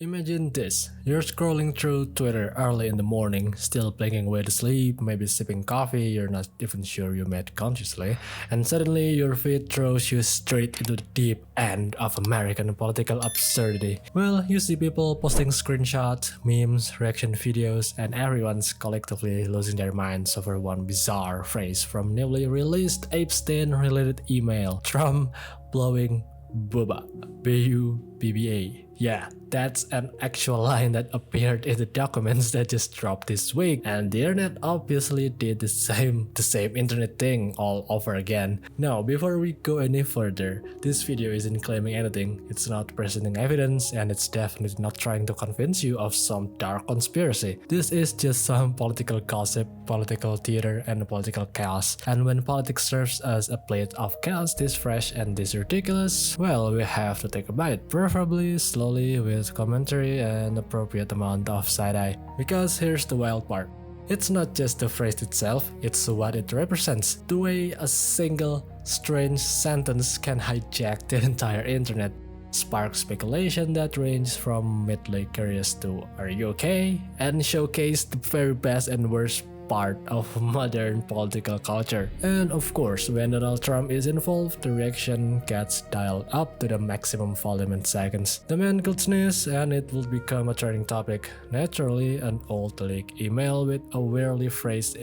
Imagine this, you're scrolling through Twitter early in the morning, still blinking away to sleep, maybe sipping coffee you're not even sure you made consciously, and suddenly your feed throws you straight into the deep end of American political absurdity. Well, you see people posting screenshots, memes, reaction videos, and everyone's collectively losing their minds over one bizarre phrase from newly released Epstein-related email. Trump blowing Bubba. B-U-B-B-A. Yeah, that's an actual line that appeared in the documents that just dropped this week, and the internet obviously did the same internet thing all over again. Now, before we go any further, this video isn't claiming anything, it's not presenting evidence, and it's definitely not trying to convince you of some dark conspiracy. This is just some political gossip, political theater, and political chaos. And when politics serves as a plate of chaos this fresh and this ridiculous, well, we have to take a bite, preferably slowly with commentary and appropriate amount of side-eye. Because here's the wild part. It's not just the phrase itself, it's what it represents. The way a single strange sentence can hijack the entire internet, spark speculation that ranges from mildly curious to "are you okay?" and showcase the very best and worst part of modern political culture. And of course, when Donald Trump is involved, the reaction gets dialed up to the maximum volume in seconds. The man could sneeze and it would become a trending topic. Naturally, an old leaked email with a weirdly phrased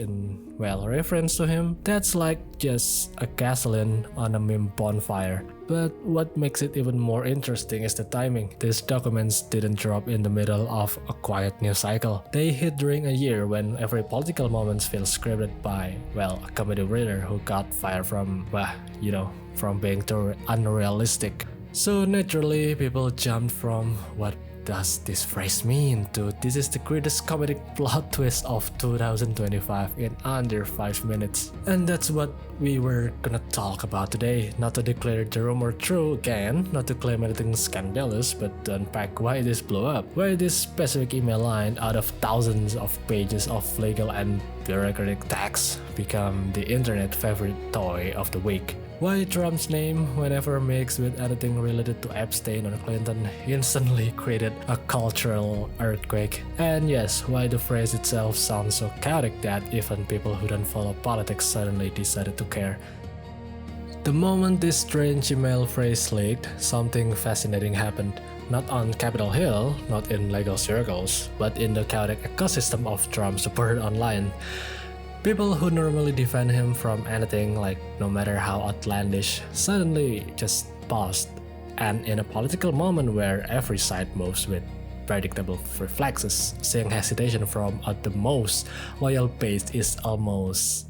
reference to him, that's like just a gasoline on a meme bonfire. But what makes it even more interesting is the timing. These documents didn't drop in the middle of a quiet news cycle. They hit during a year when every political moment feels scripted by, a comedy writer who got fired from being too unrealistic. So naturally, people jumped from "what does this phrase mean?" to "this is the greatest comedic plot twist of 2025 in under 5 minutes. And that's what we were gonna talk about today. Not to declare the rumor true again, not to claim anything scandalous, but to unpack why this blew up. Why this specific email line out of thousands of pages of legal and bureaucratic text become the internet favorite toy of the week. Why Trump's name, whenever mixed with anything related to Epstein or Clinton, instantly created a cultural earthquake. And yes, why the phrase itself sounds so chaotic that even people who don't follow politics suddenly decided to care. The moment this strange email phrase leaked, something fascinating happened. Not on Capitol Hill, not in legal circles, but in the chaotic ecosystem of Trump support online. People who normally defend him from anything, like no matter how outlandish, suddenly just paused. And in a political moment where every side moves with predictable reflexes, seeing hesitation from the most loyal base is almost,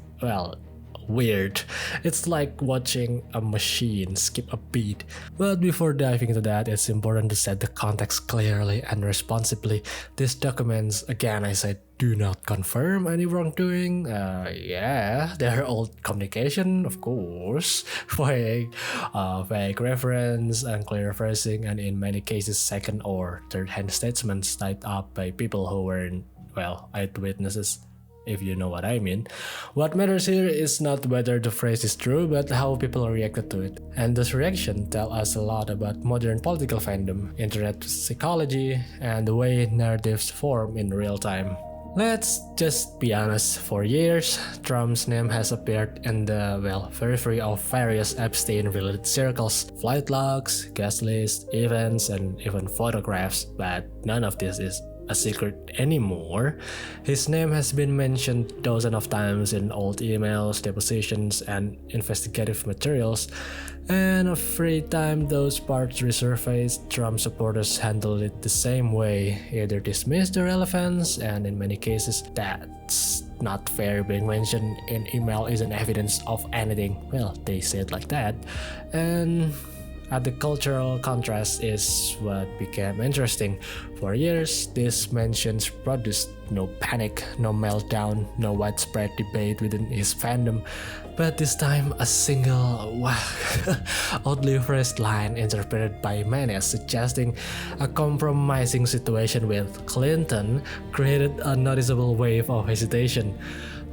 weird. It's like watching a machine skip a beat. But before diving into that, it's important to set the context clearly and responsibly. These documents, again I said, do not confirm any wrongdoing. They're old communication, of course, vague reference, unclear phrasing, and in many cases second or third-hand statements tied up by people who weren't, eyewitnesses, if you know what I mean. What matters here is not whether the phrase is true, but how people reacted to it. And this reaction tells us a lot about modern political fandom, internet psychology, and the way narratives form in real time. Let's just be honest, for years, Trump's name has appeared in the, periphery of various Epstein-related circles, flight logs, guest lists, events, and even photographs, but none of this is a secret anymore. His name has been mentioned dozens of times in old emails, depositions, and investigative materials, and every time those parts resurface, Trump supporters handle it the same way, either dismiss the relevance, and in many cases, that's not fair. Being mentioned in email isn't evidence of anything. They say it like that. And the cultural contrast is what became interesting. For years, these mentions produced no panic, no meltdown, no widespread debate within his fandom. But this time, a single, oddly phrased line interpreted by many as suggesting a compromising situation with Clinton created a noticeable wave of hesitation.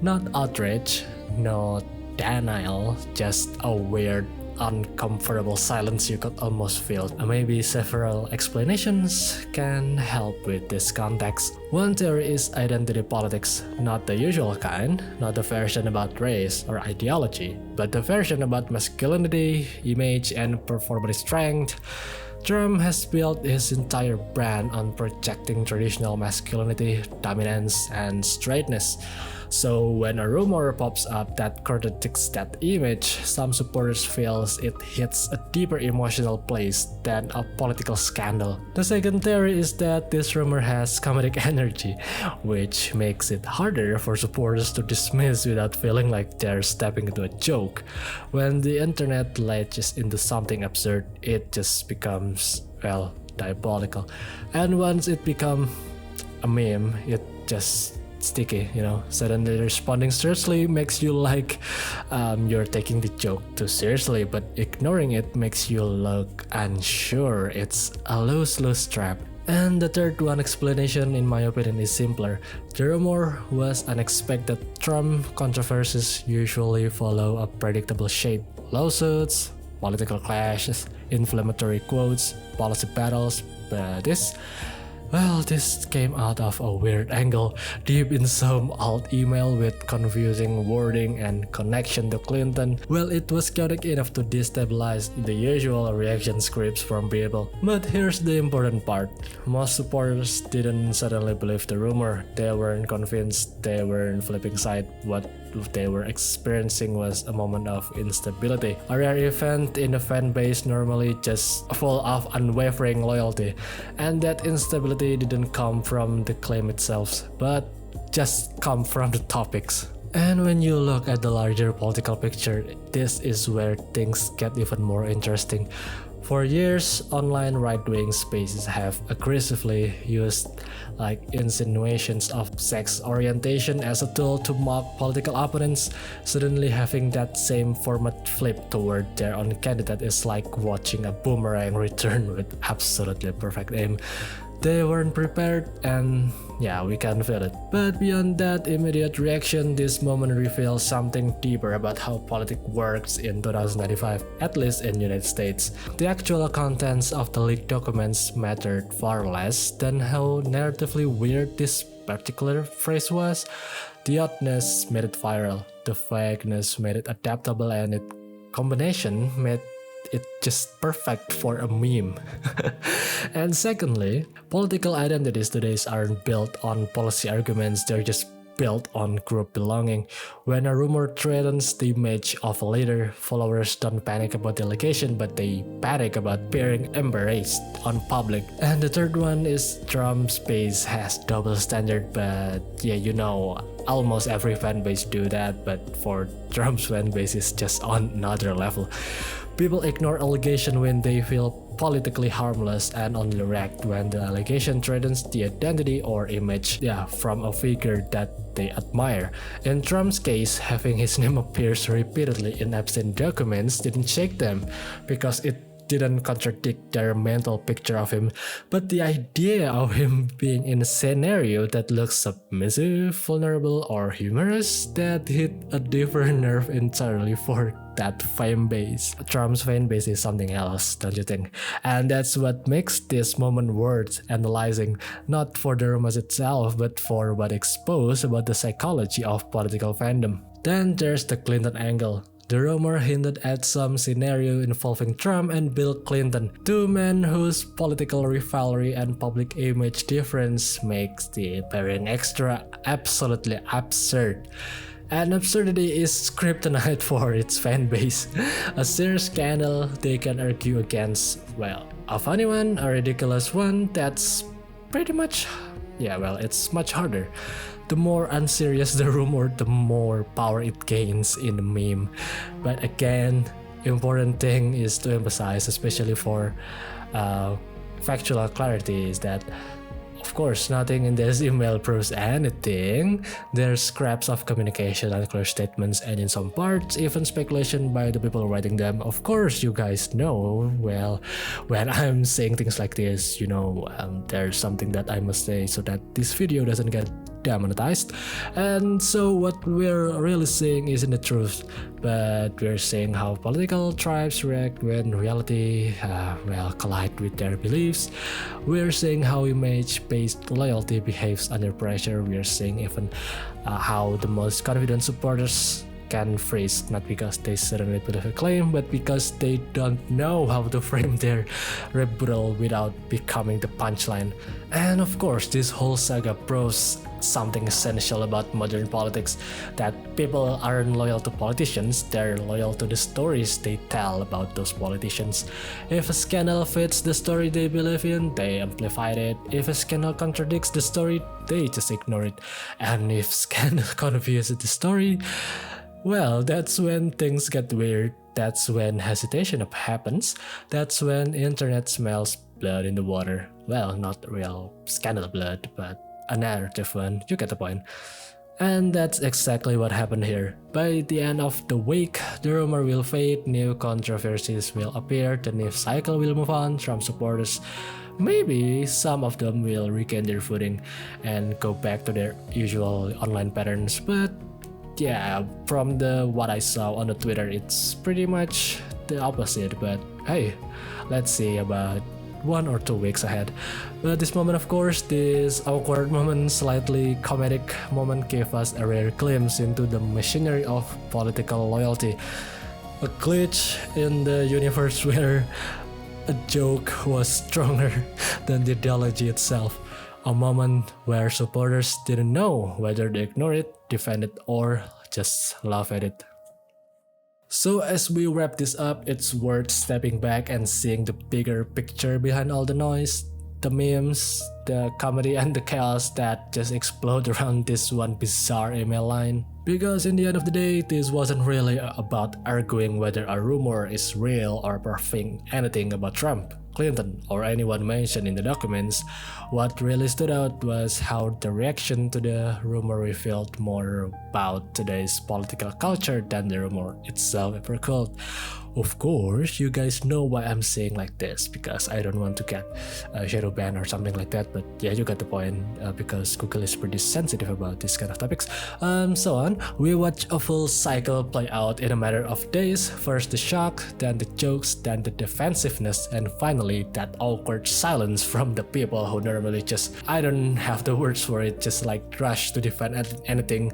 Not outrage, not denial, just a weird uncomfortable silence you could almost feel. Maybe several explanations can help with this context. One theory is identity politics, not the usual kind, not the version about race or ideology, but the version about masculinity, image, and performative strength. Trump has built his entire brand on projecting traditional masculinity, dominance, and straightness. So when a rumor pops up that contradicts that image, some supporters feel it hits a deeper emotional place than a political scandal. The second theory is that this rumor has comedic energy, which makes it harder for supporters to dismiss without feeling like they're stepping into a joke. When the internet latches into something absurd, it just becomes, well, diabolical. And once it becomes a meme, it just sticky, Suddenly responding seriously makes you like you're taking the joke too seriously, but ignoring it makes you look unsure. It's a lose-lose trap. And the third one explanation, in my opinion, is simpler. The rumor was unexpected. Trump controversies usually follow a predictable shape. Lawsuits, political clashes, inflammatory quotes, policy battles, but this came out of a weird angle, deep in some old email with confusing wording and connection to Clinton. Well, it was chaotic enough to destabilize the usual reaction scripts from people. But here's the important part. Most supporters didn't suddenly believe the rumor. They weren't convinced, they weren't flipping side. What they were experiencing was a moment of instability. A rare event in a fan base normally just full of unwavering loyalty. And that instability didn't come from the claim itself, but just come from the topics. And when you look at the larger political picture, this is where things get even more interesting. For years, online right-wing spaces have aggressively used insinuations of sex orientation as a tool to mock political opponents. Suddenly having that same format flip toward their own candidate is like watching a boomerang return with absolutely perfect aim. They weren't prepared, and yeah, we can feel it. But beyond that immediate reaction, this moment reveals something deeper about how politics works in 2095, at least in the United States. The actual contents of the leaked documents mattered far less than how narratively weird this particular phrase was. The oddness made it viral, the vagueness made it adaptable, and its combination made it just perfect for a meme. And secondly, political identities today aren't built on policy arguments, they're just built on group belonging. When a rumor threatens the image of a leader, followers don't panic about the allegation, but they panic about being embarrassed on public. And the third one is Trump's base has double standard, but almost every fan base do that, but for Trump's fan base is just on another level. People ignore allegation when they feel politically harmless and only react when the allegation threatens the identity or image from a figure that they admire. In Trump's case, having his name appears repeatedly in Epstein documents didn't shake them because it didn't contradict their mental picture of him, but the idea of him being in a scenario that looks submissive, vulnerable, or humorous, that hit a different nerve entirely for that fan base. Trump's fan base is something else, don't you think? And that's what makes this moment worth analyzing, not for the rumors itself, but for what exposed about the psychology of political fandom. Then there's the Clinton angle. The rumor hinted at some scenario involving Trump and Bill Clinton, two men whose political rivalry and public image difference makes the pairing extra absolutely absurd. And absurdity is kryptonite for its fan base. A serious scandal they can argue against, a funny one, a ridiculous one, that's pretty much, it's much harder. The more unserious the rumor, the more power it gains in the meme. But again, important thing is to emphasize, especially for factual clarity, is that of course nothing in this email proves anything. There's scraps of communication, unclear statements, and in some parts even speculation by the people writing them. Of course you guys know, when I'm saying things like this, there's something that I must say so that this video doesn't get demonetized. And so what we're really seeing isn't the truth, but we're seeing how political tribes react when reality collide with their beliefs. We're seeing how image-based loyalty behaves under pressure. We're seeing even how the most confident supporters can freeze, not because they suddenly believe a claim, but because they don't know how to frame their rebuttal without becoming the punchline. And of course, this whole saga proves something essential about modern politics, that people aren't loyal to politicians, they're loyal to the stories they tell about those politicians. If a scandal fits the story they believe in, they amplify it. If a scandal contradicts the story, they just ignore it. And if scandal confuses the story, well, that's when things get weird. That's when hesitation happens. That's when internet smells blood in the water. Well, not real scandal blood, but a narrative one. You get the point. And that's exactly what happened here. By the end of the week, the rumor will fade, new controversies will appear, the news cycle will move on. Trump supporters, maybe some of them will regain their footing and go back to their usual online patterns, but yeah, from what I saw on the Twitter, it's pretty much the opposite. But hey, let's see about 1 or 2 weeks ahead. But this moment, of course, this awkward moment, slightly comedic moment, gave us a rare glimpse into the machinery of political loyalty. A glitch in the universe where a joke was stronger than the ideology itself. A moment where supporters didn't know whether to ignore it, defend it, or just laugh at it. So as we wrap this up, it's worth stepping back and seeing the bigger picture behind all the noise, the memes, the comedy, and the chaos that just explode around this one bizarre email line. Because in the end of the day, this wasn't really about arguing whether a rumor is real or proving anything about Trump, Clinton, or anyone mentioned in the documents. What really stood out was how the reaction to the rumor revealed more about today's political culture than the rumor itself ever could. Of course, you guys know why I'm saying like this, because I don't want to get a shadow ban or something like that, but yeah, you got the point, because Google is pretty sensitive about this kind of topics. So on, we watch a full cycle play out in a matter of days. First the shock, then the jokes, then the defensiveness, and finally that awkward silence from the people who normally just, I don't have the words for it, just like rush to defend anything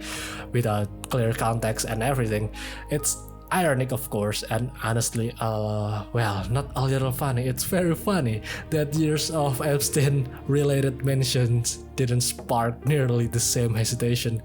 without clear context and everything. It's ironic, of course, and honestly, well, not a little funny, it's very funny that years of Epstein related mentions didn't spark nearly the same hesitation.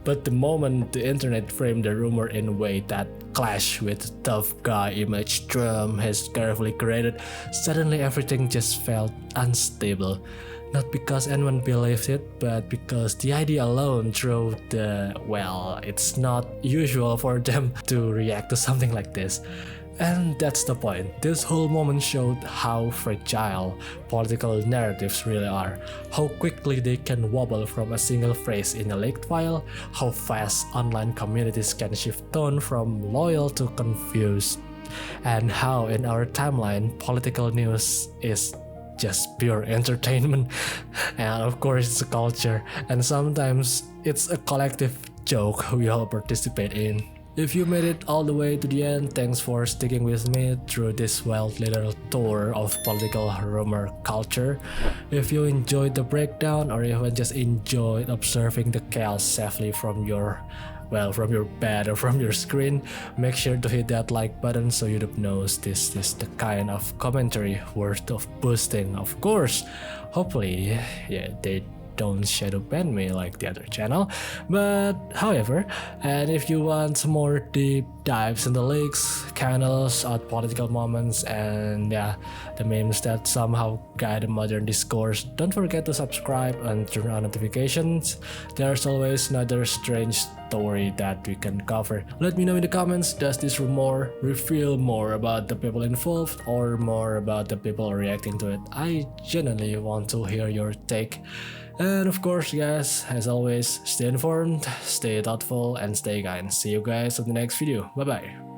But the moment the internet framed the rumor in a way that clashed with tough guy image Trump has carefully created, suddenly everything just felt unstable. Not because anyone believed it, but because the idea alone drove it's not usual for them to react to something like this. And that's the point. This whole moment showed how fragile political narratives really are, how quickly they can wobble from a single phrase in a leaked file, how fast online communities can shift tone from loyal to confused, and how in our timeline political news is just pure entertainment. And of course it's a culture, and sometimes it's a collective joke we all participate in. If you made it all the way to the end, thanks for sticking with me through this wild little tour of political rumor culture. If you enjoyed the breakdown, or even just enjoyed observing the chaos safely from your bed or from your screen, make sure to hit that like button so YouTube knows this is the kind of commentary worth of boosting. Of course, hopefully, they don't shadow ban me like the other channel. But however, and if you want some more deep dives in the leaks, scandals, odd political moments, and the memes that somehow guide the modern discourse, don't forget to subscribe and turn on notifications. There's always another strange story that we can cover. Let me know in the comments, does this rumor reveal more about the people involved or more about the people reacting to it? I genuinely want to hear your take. And of course, guys, as always, stay informed, stay thoughtful, and stay kind. See you guys in the next video. Bye bye.